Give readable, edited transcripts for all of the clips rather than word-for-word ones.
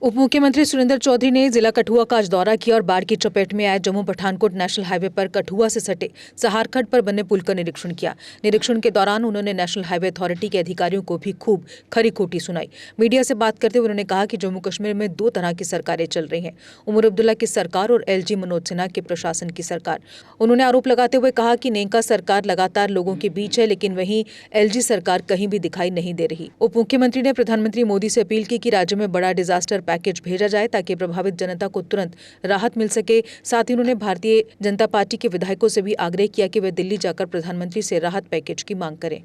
उप मुख्यमंत्री सुरेंद्र चौधरी ने जिला कठुआ का आज दौरा किया और बाढ़ की चपेट में आए जम्मू पठानकोट नेशनल हाईवे पर कठुआ से सटे सहारखंड पर बने पुल का निरीक्षण किया। निरीक्षण के दौरान उन्होंने नेशनल हाईवे अथॉरिटी के अधिकारियों को भी खूब खरी खोटी सुनाई। मीडिया से बात करते हुए उन्होंने कहा कि जम्मू कश्मीर में दो तरह की सरकारें चल रही हैं, उमर अब्दुल्ला की सरकार और LG मनोज सिन्हा के प्रशासन की सरकार। उन्होंने आरोप लगाते हुए कहा कि नेका सरकार लगातार लोगों के बीच है, लेकिन वहीं LG सरकार कहीं भी दिखाई नहीं दे रही। उप मुख्यमंत्री ने प्रधानमंत्री मोदी से अपील की कि राज्य में बड़ा डिजास्टर पैकेज भेजा जाए ताकि प्रभावित जनता को तुरंत राहत मिल सके। साथ ही उन्होंने भारतीय जनता पार्टी के विधायकों से भी आग्रह किया कि वे दिल्ली जाकर प्रधानमंत्री से राहत पैकेज की मांग करें।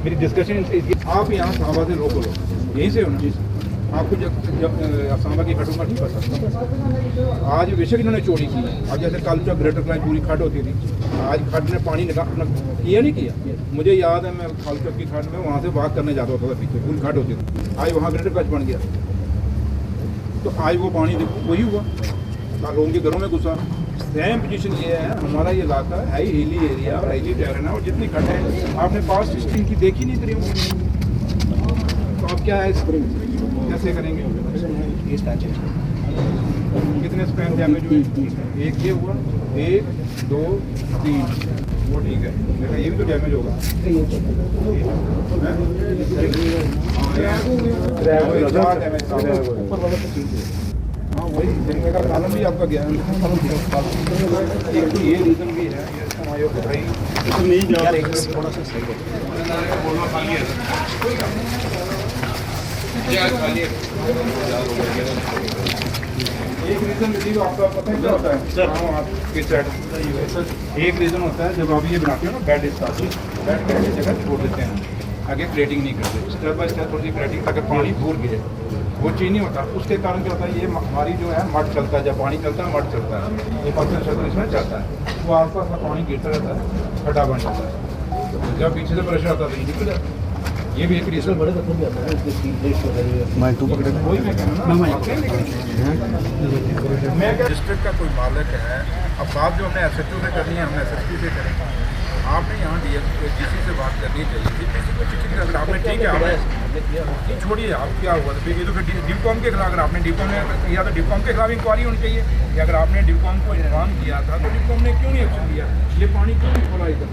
मेरी डिस्कशन आप यहाँ सांबा से रोको यहीं से आपको जब सांबा की खटों का नहीं पता। आज बेशक इन्होंने चोरी की, अब जैसे कल जो ग्रेटर क्लाइंट पूरी खट होती थी, आज खट ने पानी किया नहीं किया। मुझे याद है मैं खालचौक की खट में वहाँ से वॉक करने जाता होता था, पीछे पूरी खट होती थी, आज वहाँ ग्रेटर क्लाइंट बन गया। तो आज वो पानी वही हुआ, लोगों के घरों में घुसा। सेम पोजीशन ये है, हमारा ये इलाका है हिली एरिया और हिली टेरेन है, और जितनी खट है आपने पास्ट हिस्ट्री की देखी नहीं करी, तो आप क्या है कैसे करेंगे? कितने स्पैन डैमेज हुए? एक ये हुआ, 1 2 3, वो ठीक है, लेकिन ये भी तो डैमेज होगा। हाँ वही जिनमें का कालम भी आपका गया है। एक तो ये रीज़न भी है, एक रीज़न यदि आपका पता है क्या होता है आपके साइड, एक रीज़न होता है जब आप ये बनाते हो ना बेड की जगह छोड़ देते हैं, आगे ग्रेटिंग नहीं करते, स्टेप बाय स्टेप थोड़ी ग्रेटिंग ताकि पानी दूर गिरे, वो चीज़ नहीं होता। उसके कारण क्या होता है, ये हमारी जो है मड चलता है, जब पानी चलता है मड चलता है, ये पत्थर शत्तर इसमें चलता है, वो आसपास का पानी गिरता रहता है, खड्डा बन जाता है, जब पीछे से प्रेशर आता है तो ये निकल जाता है। ये भी एक रीजन बड़े तत्व भी आता है। मैं तो पकड़े वही मैं कहना मैं डिस्ट्रिक्ट का कोई मालिक है, अब बात जो हमने SHO से करनी है हमने SSP से करेंगे। आपने यहाँ DC से बात करनी चाहिए थी, किसी को चिट्ठी अगर आपने ठीक है आपने छोड़िए, आप क्या हुआ तो ये तो फिर DIPCOM के खिलाफ, अगर आपने DIPCOM ने या तो DIPCOM के खिलाफ इंक्वायरी होनी चाहिए, या अगर आपने DIPCOM को इन्फॉर्म किया था तो DIPCOM ने क्यों नहीं एक्शन लिया? ये पानी क्यों नहीं खोला इधर?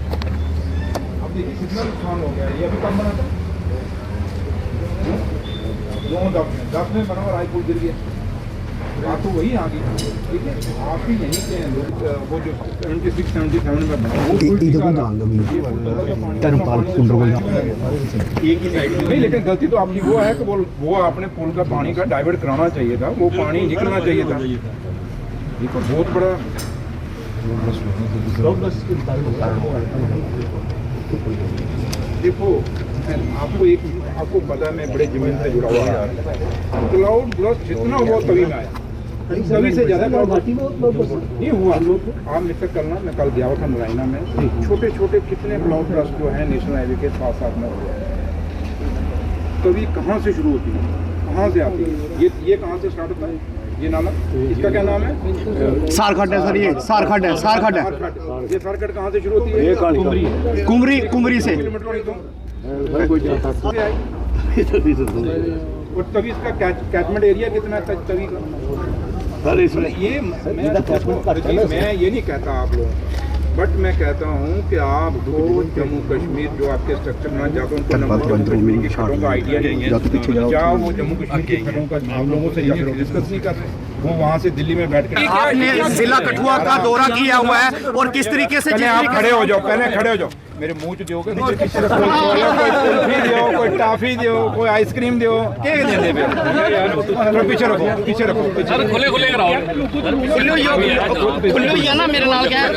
अब देखिए कितना नुकसान हो गया है, ये अभी कम बना था 10 में बना और हाईकोर्ट गिर गया, बात तो वही आ गई। ठीक है, आप ही यहीं के लोग वो जो 76-77 में बना नहीं, लेकिन गलती तो आपकी वो है कि वो आपने पुल का पानी का डाइवर्ट कराना चाहिए था, वो पानी निकलना चाहिए था। ये तो बहुत बड़ा देखो, आपको पता है मैं बड़े जमीन से जुड़ा हुआ है, क्लाउड ब्रस्ट जितना हुआ तभी में आया, तभी से ज़्यादा क्लाउड नहीं हुआ। आप मिस करना, मैं कल गया था मुरैना में, छोटे छोटे कितने क्लाउड ब्रस्ट जो है नेशनल हाईवे के साथ में हुआ है। तभी कहाँ से शुरू होती है, कहाँ से आती है, ये कहाँ से स्टार्ट होता है? ये नाला, इसका क्या नाम है? सारखट है सर, ये सारखट है, सारखट है। ये सारखट कहाँ से शुरू होती है? कुमरी से। और तभी इसका कैचमेंट एरिया कितना है तभी का? सर इसमें ये मैं ये नहीं कहता आप लोगों, बट मैं कहता हूँ कि आपको जम्मू कश्मीर जो आपके स्ट्रक्चर में जाते हैं उनको जम्मू कश्मीर की खड़ों का आइडिया नहीं है, क्या वो जम्मू कश्मीर की खड़ों का आप लोगों से डिस्कस नहीं कर रहे, वो वहाँ से दिल्ली में बैठ कर आपने जिला कठुआ का दौरा किया हुआ है और किस तरीके से आप खड़े हो जाओ, पहले खड़े हो जाओ, मेरे मुंह च दोगे, कोई कुल्फी दियो, कोई टाफी दियो, कोई आइसक्रीम दियो, क्या देंगे? पीछे रखो, पीछे रखो, खुले ना मेरे नाल क्या है,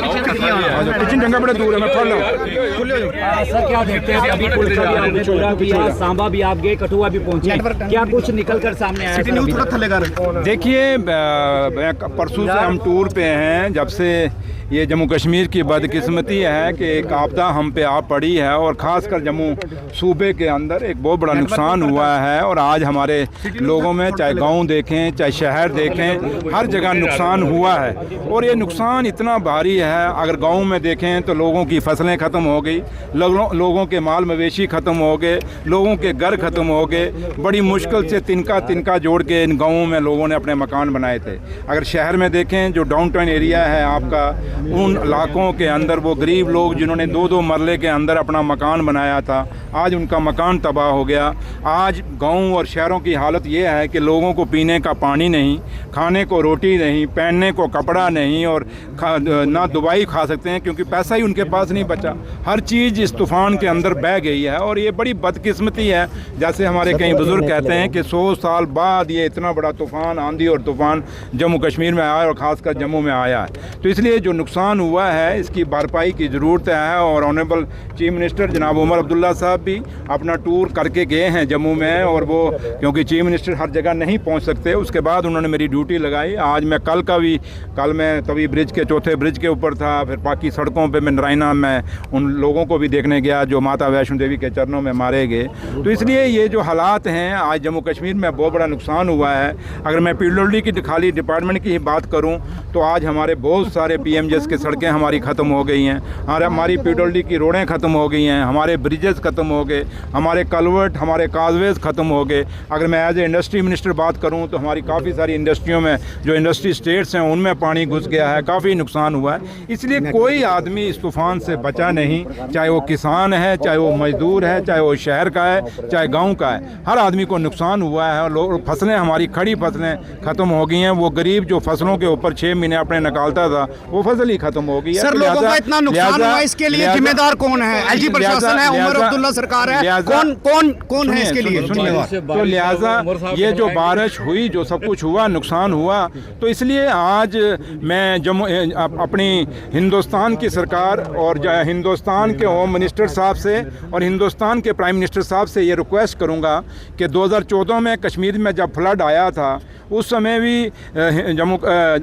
किचन जंगा बड़े दूर है, मैं पढ़ रहा सर क्या देखते हैं अभी पुल भी सांबा भी आप गए, कठुआ भी पहुंचे, क्या कुछ निकल कर सामने आया? देखिए परसों से हम टूर पे हैं, जब से ये जम्मू कश्मीर की बदकिस्मती है कि एक आपदा हम पे आ पड़ी है और ख़ासकर जम्मू सूबे के अंदर एक बहुत बड़ा नुकसान हुआ है। और आज हमारे लोगों में चाहे गांव देखें चाहे शहर देखें, हर जगह नुकसान हुआ है। और ये नुकसान इतना भारी है, अगर गाँव में देखें तो लोगों की फसलें ख़त्म हो गई, लोगों के माल मवेशी ख़त्म हो गए, लोगों के घर ख़त्म हो गए। बड़ी मुश्किल से तिनका तिनका जोड़ के इन गाँवों में लोगों ने अपने मकान बनाए थे। अगर शहर में देखें, जो डाउनटाउन एरिया है आपका, उन इलाकों के अंदर वो गरीब लोग जिन्होंने 2-2 मरले के अंदर अपना मकान बनाया था, आज उनका मकान तबाह हो गया। आज गाँव और शहरों की हालत ये है कि लोगों को पीने का पानी नहीं, खाने को रोटी नहीं, पहनने को कपड़ा नहीं, और ना दवाई खा सकते हैं क्योंकि पैसा ही उनके पास नहीं बचा। हर चीज़ इस तूफ़ान के अंदर बह गई है और ये बड़ी बदकिस्मती है। जैसे हमारे कई बुज़ुर्ग कहते हैं कि 100 साल बाद ये इतना बड़ा तूफ़ान, आंधी और तूफ़ान जम्मू कश्मीर में आया और ख़ासकर जम्मू में आया है। तो इसलिए जो नुकसान हुआ है इसकी भरपाई की ज़रूरत है। और ऑनरेबल चीफ मिनिस्टर जनाब उमर अब्दुल्ला साहब भी अपना टूर करके गए हैं जम्मू में, और वो क्योंकि चीफ मिनिस्टर हर जगह नहीं पहुंच सकते, उसके बाद उन्होंने मेरी ड्यूटी लगाई। आज मैं कल मैं तवी ब्रिज के चौथे ब्रिज के ऊपर था, फिर बाकी सड़कों पर मैं नारायणा में उन लोगों को भी देखने गया जो माता वैष्णो देवी के चरणों में मारे गए। तो इसलिए ये जो हालात हैं आज जम्मू कश्मीर में, बहुत बड़ा नुकसान हुआ है। अगर मैं पीडब्ल्यूडी की खाली डिपार्टमेंट की ही बात करूं तो आज हमारे बहुत सारे पीएमजेएस की सड़कें हमारी ख़त्म हो गई हैं, हमारी पीडब्ल्यूडी की रोडें ख़त्म हो गई हैं, हमारे ब्रिजेस ख़त्म हो गए, हमारे कलवर्ट, हमारे काजवेज ख़त्म हो गए। अगर मैं एज ए इंडस्ट्री मिनिस्टर बात करूं तो हमारी काफ़ी सारी इंडस्ट्रियों में जो इंडस्ट्री स्टेट्स हैं उनमें पानी घुस गया है, काफ़ी नुकसान हुआ है। इसलिए कोई आदमी इस तूफ़ान से बचा नहीं, चाहे वो किसान है, चाहे वो मजदूर है, चाहे वो शहर का है, चाहे गाँव का है, हर आदमी को नुकसान हुआ है। और फसलें, हमारी खड़ी फसलें ख़त्म हो गई हैं। वो गरीब जो फसलों के ऊपर 6 महीने अपने निकालता था वो फसल ही खत्म हो गई है। सर, लोगों का इतना नुकसान हुआ, इसके लिए जिम्मेदार कौन है? एलजी प्रशासन है, उमर अब्दुल्ला सरकार है, कौन है इसके लिए? तो लिहाजा ये जो बारिश हुई, जो सब कुछ हुआ, नुकसान हुआ, तो इसलिए आज मैं जम्मू अपनी हिंदुस्तान की सरकार और हिंदुस्तान के होम मिनिस्टर साहब से और हिंदुस्तान के प्राइम मिनिस्टर साहब से ये रिक्वेस्ट करूँगा कि 2014 में कश्मीर में जब फ्लड आया था उस समय भी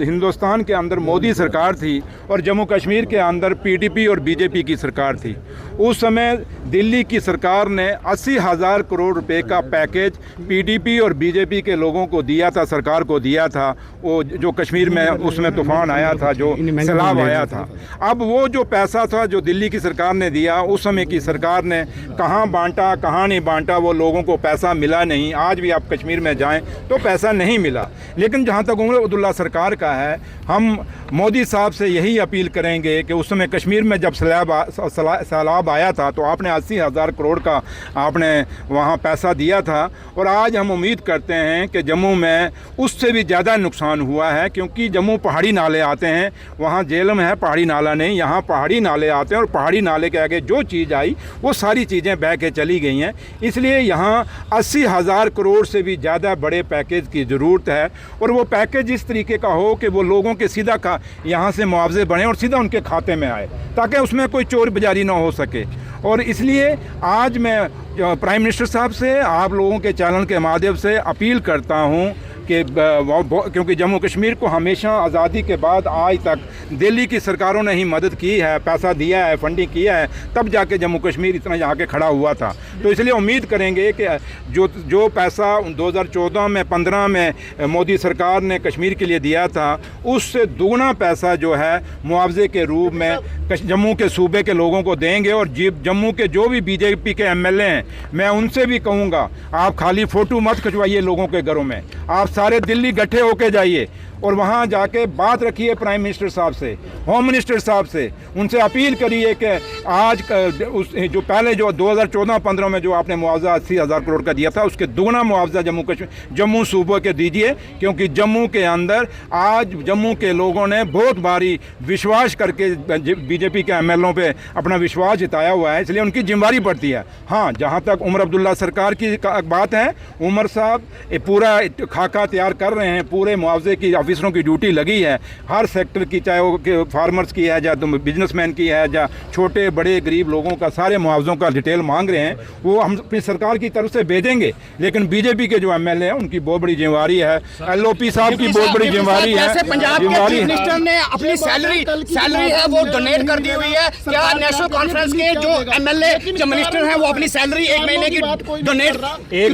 हिंदुस्तान के अंदर मोदी सरकार थी और जम्मू कश्मीर के अंदर पीडीपी और बीजेपी की सरकार थी। उस समय दिल्ली की सरकार ने 80,000 करोड़ रुपए का पैकेज पीडीपी और बीजेपी के लोगों को दिया था, सरकार को दिया था। वो जो कश्मीर में उसमें तूफान आया था, जो सैलाब आया था, अब वो जो पैसा था जो दिल्ली की सरकार ने दिया, उस समय की सरकार ने कहाँ बांटा, कहाँ नहीं बांटा, वो लोगों को पैसा मिला नहीं। आज भी आप कश्मीर में जाएं तो पैसा नहीं मिला। लेकिन जहाँ तक उमर अब्दुल्ला सरकार का है, हम मोदी साहब से यही अपील करेंगे कि उस समय कश्मीर में जब सैलाब आया था तो आपने 80,000 करोड़ का आपने वहाँ पैसा दिया था, और आज हम उम्मीद करते हैं कि जम्मू में उससे भी ज़्यादा नुकसान हुआ है, क्योंकि जम्मू पहाड़ी नाले आते हैं, वहाँ जेलम है, पहाड़ी नाला नहीं, यहाँ पहाड़ी नाले आते हैं और पहाड़ी नाले के आगे जो चीज़ आई वो सारी चीज़ें बह के चली गई हैं। इसलिए यहाँ 80,000 करोड़ से भी ज़्यादा बड़े पैकेज की ज़रूरत है, और वो पैकेज इस तरीके का हो कि वो लोगों के सीधा यहाँ से मुआवजे बने और सीधा उनके खाते में आए, ताकि उसमें कोई चोर बाजारी ना हो सके। और इसलिए आज मैं प्राइम मिनिस्टर साहब से, आप लोगों के चैनल के माध्यम से अपील करता हूँ कि क्योंकि जम्मू कश्मीर को हमेशा आज़ादी के बाद आज तक दिल्ली की सरकारों ने ही मदद की है, पैसा दिया है, फंडिंग किया है, तब जाके जम्मू कश्मीर इतना यहाँ के खड़ा हुआ था। तो इसलिए उम्मीद करेंगे कि जो पैसा 2014 में 15 में मोदी सरकार ने कश्मीर के लिए दिया था, उससे दुगना पैसा जो है मुआवजे के रूप में जम्मू के सूबे के लोगों को देंगे। और जम्मू के जो भी बीजेपी के एमएलए हैं, मैं उनसे भी कहूँगा, आप खाली फ़ोटो मत खिंचवाइए लोगों के घरों में, आप सारे दिल्ली इकट्ठे होके जाइए और वहाँ जाके बात रखिए प्राइम मिनिस्टर साहब से, होम मिनिस्टर साहब से, उनसे अपील करिए कि आज जो पहले जो 2014-15 में जो आपने मुआवजा 80,000 करोड़ का दिया था, उसके दुगना मुआवजा जम्मू सूबे के दीजिए, क्योंकि जम्मू के अंदर आज जम्मू के लोगों ने बहुत भारी विश्वास करके बीजेपी के एमएलओ पे अपना विश्वास जताया हुआ है, इसलिए उनकी जिम्मेदारी पड़ती है। हाँ, जहाँ तक उमर अब्दुल्ला सरकार की बात है, उमर साहब पूरा खाका तैयार कर रहे हैं, पूरे मुआवजे की ऑफिसरों की ड्यूटी लगी है हर सेक्टर की, चाहे वो फार्मर्स की है या बिजनेसमैन की है या छोटे बड़े गरीब लोगों का, सारे मुआवजों का डिटेल मांग रहे हैं। वो हम अपनी सरकार की तरफ से भेजेंगे, लेकिन बीजेपी के जो एमएलए हैं उनकी बहुत बड़ी जिम्मेवारी है, एलओपी साहब की बहुत बड़ी जिम्मेवारी है। जैसे पंजाब के चीफ मिनिस्टर ने अपनी सैलरी है वो डोनेट कर दी हुई है, क्या नेशनल कॉन्फ्रेंस के जो एमएलए जो मिनिस्टर हैं वो अपनी सैलरी 1 महीने की डोनेट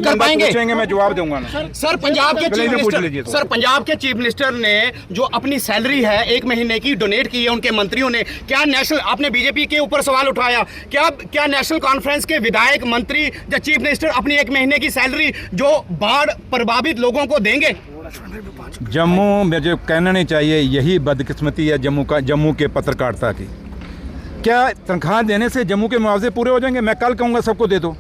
कर पाएंगे? पूछेंगे, मैं जवाब दूंगा ना। सर पंजाब के चीफ मिनिस्टर ने जो अपनी सैलरी है 1 महीने की डोनेट की है उनके मंत्रियों ने, क्या नेशनल, आपने बीजेपी के ऊपर सवाल उठाया, क्या नेशनल कॉन्फ्रेंस के विधायक मंत्री या चीफ मिनिस्टर अपनी 1 महीने की सैलरी जो बाढ़ प्रभावित लोगों को देंगे? जम्मू में जो कहना नहीं चाहिए, यही बदकिस्मती है जम्मू के पत्रकारिता की। क्या तनख्वाह देने से जम्मू के मुआवजे पूरे हो जाएंगे? मैं कल कहूँगा सबको दे दो।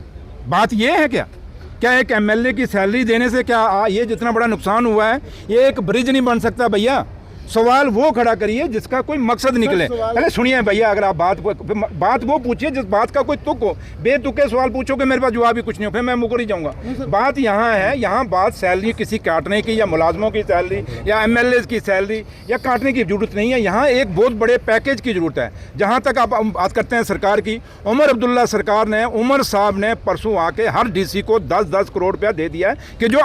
बात ये है क्या एक एमएलए की सैलरी देने से क्या ये जितना बड़ा नुकसान हुआ है, ये एक ब्रिज नहीं बन सकता भैया? सवाल वो खड़ा करिए जिसका कोई मकसद निकले। अरे सुनिए भैया, अगर आप बात वो पूछिए जिस बात का कोई तुक हो। बेतुके सवाल पूछोगे, मेरे पास जवाब ही कुछ नहीं हो, फिर मैं मुकर ही जाऊंगा। बात यहाँ है, यहाँ बात सैलरी किसी काटने की या मुलाजमों की सैलरी या एमएलए की सैलरी या काटने की जरूरत नहीं है। यहाँ एक बहुत बड़े पैकेज की जरूरत है। जहाँ तक आप बात करते हैं सरकार की, उमर अब्दुल्ला सरकार ने, उमर साहब ने परसों आके हर डीसी को 10-10 करोड़ रुपया दे दिया है कि जो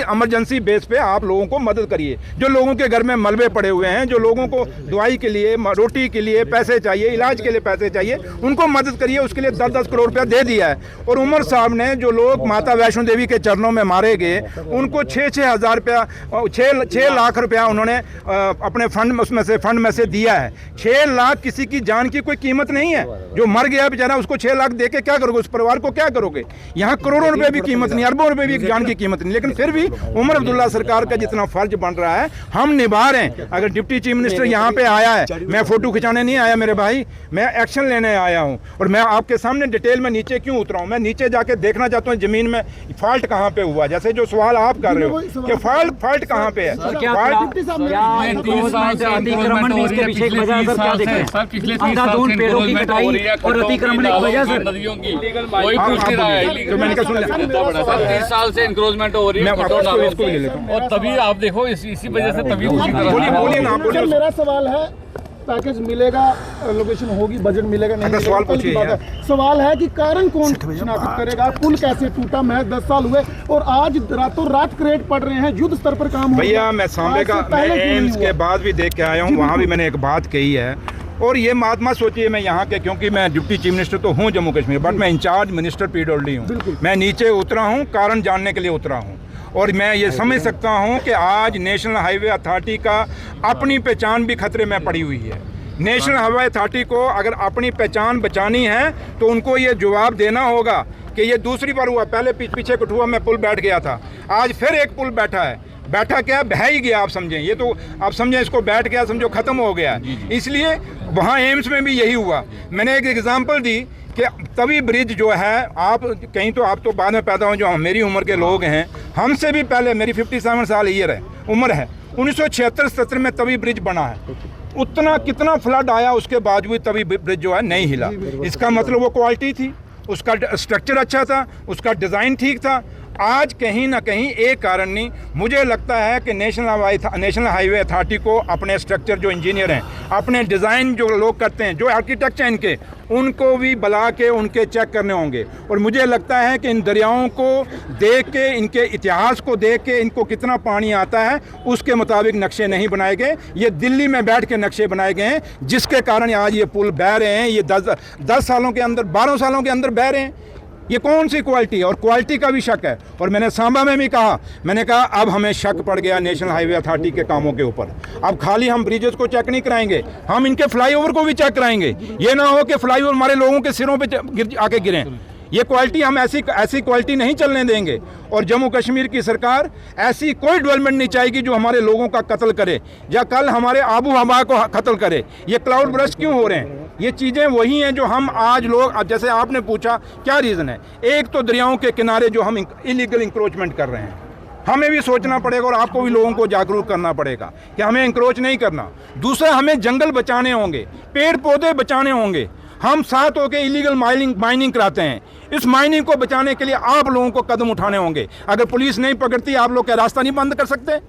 इमरजेंसी बेस पे आप लोगों को मदद करिए। जो लोगों के घर में मलबे पड़े हुए हैं, जो लोगों को दवाई के लिए, रोटी के लिए पैसे चाहिए, इलाज के लिए पैसे चाहिए, उनको मदद करिए। उसके लिए 10-10 करोड़ रुपया दे दिया है। और उमर साहब ने जो लोग माता वैष्णो देवी के चरणों में मारे गए, उनको 6-6 रुपया 6 लाख रुपया उन्होंने अपने फंड में से दिया है। 6 लाख किसी की जान की कोई कीमत नहीं है। जो मर गया बेचारा, उसको 6 लाख दे के क्या करोगे? उस परिवार को क्या करोगे? यहाँ करोड़ों रुपए भी कीमत नहीं, अरबों रुपए भी जान की कीमत नहीं। लेकिन फिर भी उमर अब्दुल्ला सरकार का जितना फर्ज बन रहा है हम निभा रहे हैं। अगर डिप्टी चीफ मिनिस्टर यहाँ पे आया है, मैं फोटो खिंचाने नहीं आया मेरे भाई, मैं एक्शन लेने आया हूँ। और मैं आपके सामने डिटेल में नीचे क्यों उतरा हूँ, मैं नीचे जाके देखना चाहता हूँ जमीन में फॉल्ट कहाँ पे हुआ। जैसे जो सवाल आप कर रहे हो कि फॉल्ट कहाँ पे है, साल से इंक्रोचमेंट हो रही है, और तभी आप देखो इसी वजह से तभी मेरा सवाल है, पैकेज मिलेगा, लोकेशन होगी, बजट मिलेगा नहीं मिलेगा, सवाल है कि कारण कौन शनाख्त करेगा? पुल कैसे टूटा? महज 10 साल हुए और आज रातों रात क्रेट पड़ रहे हैं, युद्ध स्तर पर काम। भैया मैं सांबे का एम्स के बाद भी देख के आया हूँ, वहाँ भी मैंने एक बात कही है। और ये बात मत सोचिए मैं यहाँ के, क्योंकि मैं डिप्टी चीफ मिनिस्टर तो हूँ जम्मू कश्मीर, बट मैं इंचार्ज मिनिस्टर PWD हूँ। मैं नीचे उतरा हूँ, कारण जानने के लिए उतरा हूँ। और मैं ये समझ सकता हूँ कि आज नेशनल हाईवे अथॉरिटी का अपनी पहचान भी खतरे में पड़ी हुई है। नेशनल हाईवे अथॉरिटी को अगर अपनी पहचान बचानी है तो उनको ये जवाब देना होगा कि ये दूसरी बार हुआ। पहले पीछे कठुआ में पुल बैठ गया था, आज फिर एक पुल बैठा है। बैठा क्या, बह ही गया। आप समझें, ये तो आप समझें इसको बैठ गया, समझो खत्म हो गया। इसलिए वहाँ एम्स में भी यही हुआ। मैंने एक एग्जाम्पल दी कि तवी ब्रिज जो है, आप कहीं तो आप तो बाद में पैदा हो, जो मेरी उम्र के लोग हैं, हमसे भी पहले, मेरी 57 साल उम्र है, 1976-77 में तवी ब्रिज बना है। उतना कितना फ्लड आया, उसके बावजूद तवी ब्रिज जो है नहीं हिला। इसका मतलब वो क्वालिटी थी, उसका स्ट्रक्चर अच्छा था, उसका डिज़ाइन ठीक था। आज कहीं ना कहीं एक कारण नहीं, मुझे लगता है कि नेशनल हाईवे अथॉरिटी को अपने स्ट्रक्चर, जो इंजीनियर हैं, अपने डिज़ाइन जो लोग करते हैं, जो आर्किटेक्ट हैं इनके, उनको भी बुला के उनके चेक करने होंगे। और मुझे लगता है कि इन दरियाओं को देख के, इनके इतिहास को देख के, इनको कितना पानी आता है उसके मुताबिक नक्शे नहीं बनाए गए। ये दिल्ली में बैठ के नक्शे बनाए गए हैं, जिसके कारण आज ये पुल बह रहे हैं। ये 10 सालों के अंदर, 12 सालों के अंदर बह रहे हैं। ये कौन सी क्वालिटी है? और क्वालिटी का भी शक है। और मैंने सांबा में भी कहा, मैंने कहा अब हमें शक पड़ गया नेशनल हाईवे अथॉरिटी के कामों के ऊपर। अब खाली हम ब्रिजेस को चेक नहीं कराएंगे, हम इनके फ्लाईओवर को भी चेक कराएंगे। ये ना हो कि फ्लाईओवर हमारे लोगों के सिरों पे आके गिरें। ये क्वालिटी हम ऐसी क्वालिटी नहीं चलने देंगे। और जम्मू कश्मीर की सरकार ऐसी कोई डेवलपमेंट नहीं चाहेगी जो हमारे लोगों का कत्ल करे या कल हमारे आबू हवा को कत्ल करे। ये क्लाउड ब्रस्ट क्यों हो रहे हैं? ये चीज़ें वही हैं जो हम आज लोग, अब जैसे आपने पूछा क्या रीज़न है, एक तो दरियाओं के किनारे जो हम इलीगल इंक्रोचमेंट कर रहे हैं, हमें भी सोचना पड़ेगा और आपको भी लोगों को जागरूक करना पड़ेगा कि हमें इंक्रोच नहीं करना। दूसरा, हमें जंगल बचाने होंगे, पेड़ पौधे बचाने होंगे। हम साथ होकर इलीगल माइनिंग कराते हैं। इस माइनिंग को बचाने के लिए आप लोगों को कदम उठाने होंगे। अगर पुलिस नहीं पकड़ती, आप लोग क्या रास्ता नहीं बंद कर सकते?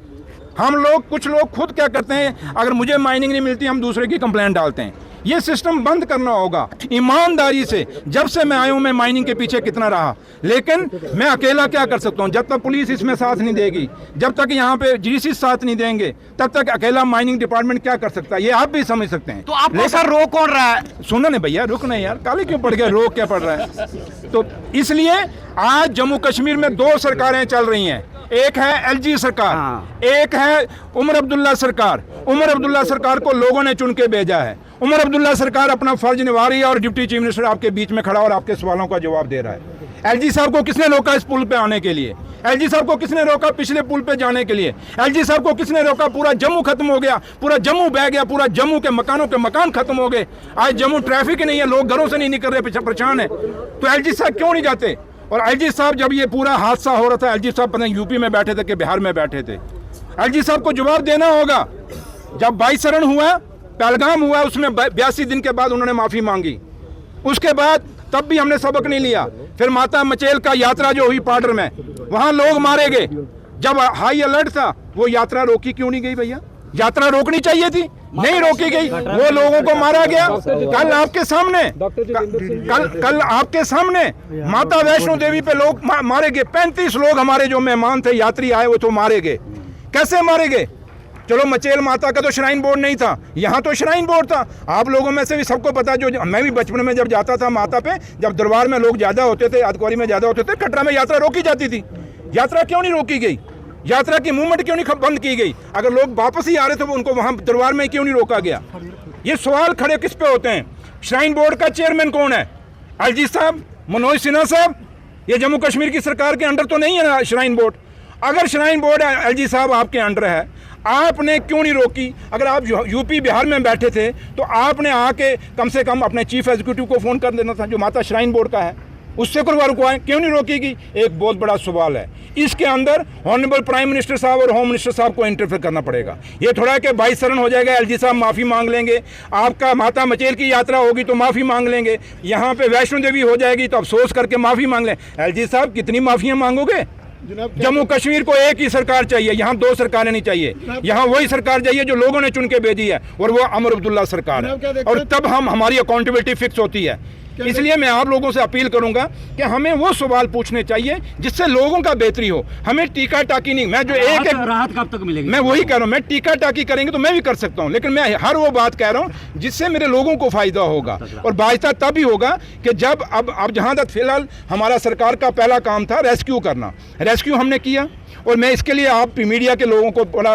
हम लोग, कुछ लोग खुद क्या करते हैं, अगर मुझे माइनिंग नहीं मिलती हम दूसरे की कंप्लेंट डालते हैं। ये सिस्टम बंद करना होगा ईमानदारी से। जब से मैं आया हूं मैं माइनिंग के पीछे कितना रहा, लेकिन मैं अकेला क्या कर सकता हूं? जब तक पुलिस इसमें साथ नहीं देगी, जब तक यहाँ पे जीसी साथ नहीं देंगे, तब तक अकेला माइनिंग डिपार्टमेंट क्या कर सकता है, ये आप भी समझ सकते हैं। तो आपको सर रोक कौन रहा है? सुनो ना भैया, रुक नहीं यार, काले क्यों पड़ गए, रोक क्या पड़ रहा है? तो इसलिए आज जम्मू कश्मीर में 2 सरकारें चल रही हैं। एक है एलजी सरकार, एक है उमर अब्दुल्ला सरकार। उमर अब्दुल्ला सरकार को लोगों ने चुन के भेजा है। उमर अब्दुल्ला सरकार अपना फर्ज निभा रही है और डिप्टी चीफ मिनिस्टर आपके बीच में खड़ा और आपके सवालों का जवाब दे रहा है। एलजी साहब को किसने रोका इस पुल पे आने के लिए? एलजी साहब को किसने रोका पिछले पुल पे जाने के लिए? एलजी साहब को किसने रोका? पूरा जम्मू खत्म हो गया, पूरा जम्मू बह गया, पूरा जम्मू के मकानों के मकान खत्म हो गए। आज जम्मू ट्रैफिक नहीं है, लोग घरों से नहीं निकल रहे, परेशान है। तो एलजी साहब क्यों नहीं जाते? और एलजी साहब, जब ये पूरा हादसा हो रहा था, एलजी साहब पता नहीं यूपी में बैठे थे कि बिहार में बैठे थे। एलजी साहब को जवाब देना होगा। जब 22 शरण हुआ, पहलगाम हुआ, उसमें 82 दिन के बाद उन्होंने माफी मांगी। उसके बाद तब भी हमने सबक नहीं लिया। फिर माता मचेल का यात्रा जो हुई पाडर में, वहां लोग मारे गए। जब हाई अलर्ट था, वो यात्रा रोकी क्यों नहीं गई भैया? यात्रा रोकनी चाहिए थी, नहीं रोकी गई, वो लोगों को मारा गया। कल आपके सामने, कल आपके सामने माता वैष्णो देवी पे लोग मारे गए। 35 लोग हमारे जो मेहमान थे, यात्री आए, वो तो मारे गए। कैसे मारे गए? चलो मचेल माता का तो श्राइन बोर्ड नहीं था, यहाँ तो श्राइन बोर्ड था। आप लोगों में से भी सबको पता, जो मैं भी बचपन में जब जाता था माता पे, जब दरबार में लोग ज्यादा होते थे, अदकौरी में ज्यादा होते थे, कटरा में यात्रा रोकी जाती थी। यात्रा क्यों नहीं रोकी गई? यात्रा की मूवमेंट क्यों नहीं बंद की गई? अगर लोग वापस ही आ रहे थे, उनको वहां दरबार में क्यों नहीं रोका गया? ये सवाल खड़े किस पे होते हैं? श्राइन बोर्ड का चेयरमैन कौन है? एलजी साहब, मनोज सिन्हा साहब। ये जम्मू कश्मीर की सरकार के अंडर तो नहीं है ना श्राइन बोर्ड? अगर श्राइन बोर्ड एलजी साहब आपके अंडर है, आपने क्यों नहीं रोकी? अगर आप यूपी बिहार में बैठे थे तो आपने आके कम से कम अपने चीफ एग्जीक्यूटिव को फोन कर देना था, जो माता श्राइन बोर्ड का है, उससे रुकवाएं, क्यों नहीं रोकेगी? एक बहुत बड़ा सवाल है। इसके अंदर ऑनरेबल प्राइम मिनिस्टर साहब और होम मिनिस्टर साहब को इंटरफेयर करना पड़ेगा। ये थोड़ा कि 22 शरण हो जाएगा, एलजी साहब माफ़ी मांग लेंगे, आपका माता मचेल की यात्रा होगी तो माफ़ी मांग लेंगे, यहाँ पे वैष्णो देवी हो जाएगी तो अफसोस करके माफ़ी मांग लें। एलजी साहब कितनी माफ़ियाँ मांगोगे? जम्मू कश्मीर को एक ही सरकार चाहिए, यहाँ 2 सरकारें नहीं चाहिए। यहाँ वही सरकार चाहिए जो लोगों ने चुन के भेजी है, और वो उमर अब्दुल्ला सरकार है। और तब हमारी अकाउंटेबिलिटी फिक्स होती है। इसलिए मैं आप लोगों से अपील करूंगा कि हमें वो सवाल पूछने चाहिए जिससे लोगों का बेहतरी हो। हमें टीका टाकी नहीं, मैं जो एक राहत कब तक मिलेगी? मैं वही कह रहा हूँ, मैं टीका टाकी करेंगे तो मैं भी कर सकता हूँ, लेकिन मैं हर वो बात कह रहा हूँ जिससे मेरे लोगों को फायदा होगा। और बायता तब ही होगा कि जब अब जहाँ तक फिलहाल हमारा सरकार का पहला काम था रेस्क्यू करना, रेस्क्यू हमने किया। और मैं इसके लिए आप मीडिया के लोगों को बड़ा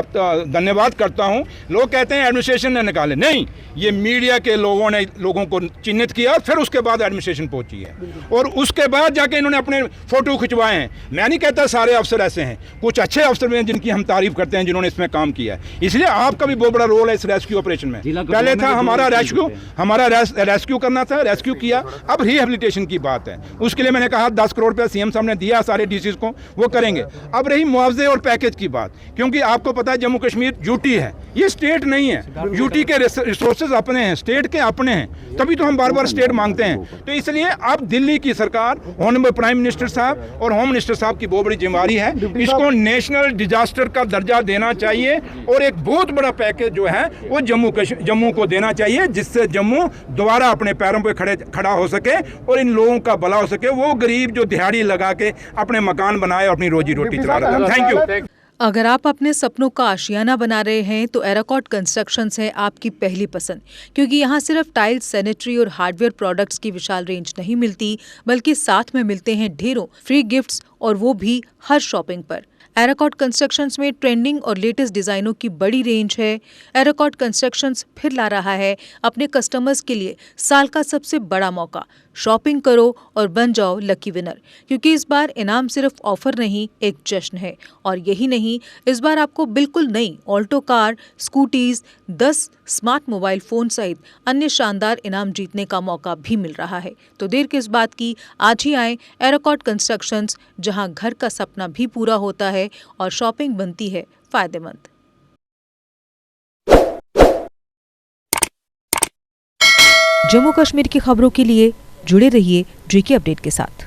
धन्यवाद करता हूं। लोग कहते हैं एडमिनिस्ट्रेशन ने निकाले, नहीं, ये मीडिया के लोगों ने लोगों को चिन्हित किया, फिर उसके बाद एडमिनिस्ट्रेशन पहुंची है, और उसके बाद जाके इन्होंने अपने फोटो खिंचवाए हैं। मैं नहीं कहता सारे अफसर ऐसे हैं, कुछ अच्छे अफसर भी हैं जिनकी हम तारीफ करते हैं, जिन्होंने इसमें काम किया है। इसलिए आपका भी बहुत बड़ा रोल है इस रेस्क्यू ऑपरेशन में। पहले था हमारा रेस्क्यू करना था, रेस्क्यू किया, अब रिहेबिलिटेशन की बात है। उसके लिए मैंने कहा 10 करोड़ रुपया सीएम साहब ने दिया सारे डीसीज को, वो करेंगे। अब रही मुआवजे और पैकेज की बात, क्योंकि आपको पता है जम्मू कश्मीर यूटी है, ये स्टेट नहीं है। यूटी के रिसोर्सेज अपने हैं, स्टेट के अपने हैं, तभी तो हम बार बार स्टेट मांगते हैं। तो इसलिए अब दिल्ली की सरकार, ऑनरेबल प्राइम मिनिस्टर साहब और होम मिनिस्टर साहब की बहुत बड़ी जिम्मेदारी है, इसको नेशनल डिजास्टर का दर्जा देना चाहिए, और एक बहुत बड़ा पैकेज जो है वो जम्मू को देना चाहिए, जिससे जम्मू दोबारा अपने पैरों पर खड़ा हो सके और इन लोगों का भला हो सके। वो गरीब जो दिहाड़ी लगा के अपने मकान बनाए और अपनी रोजी रोटी चला रहा है। Thank you. अगर आप अपने सपनों का आशियाना बना रहे हैं तो एराकॉट कंस्ट्रक्शंस है आपकी पहली पसंद, क्योंकि यहाँ सिर्फ टाइल्स, सैनिटरी और हार्डवेयर प्रोडक्ट्स की विशाल रेंज नहीं मिलती, बल्कि साथ में मिलते हैं ढेरों फ्री गिफ्ट्स, और वो भी हर शॉपिंग पर। एराकॉट कंस्ट्रक्शंस में ट्रेंडिंग और लेटेस्ट डिजाइनों की बड़ी रेंज है। एराकॉट कंस्ट्रक्शंस फिर ला रहा है अपने कस्टमर्स के लिए साल का सबसे बड़ा मौका। शॉपिंग करो और बन जाओ लकी विनर, क्योंकि इस बार इनाम सिर्फ ऑफर नहीं, एक जश्न है। और यही नहीं, इस बार आपको बिल्कुल नई Alto car, scooties, 10 smart mobile phone सहित अन्य शानदार इनाम जीतने का मौका भी मिल रहा है। तो देर किस बात की, आज ही आए एराकॉट कंस्ट्रक्शंस, जहां घर का सपना भी पूरा होता है और शॉपिंग बनती है फायदेमंद। जम्मू कश्मीर की खबरों के लिए जुड़े रहिए जीके अपडेट के साथ।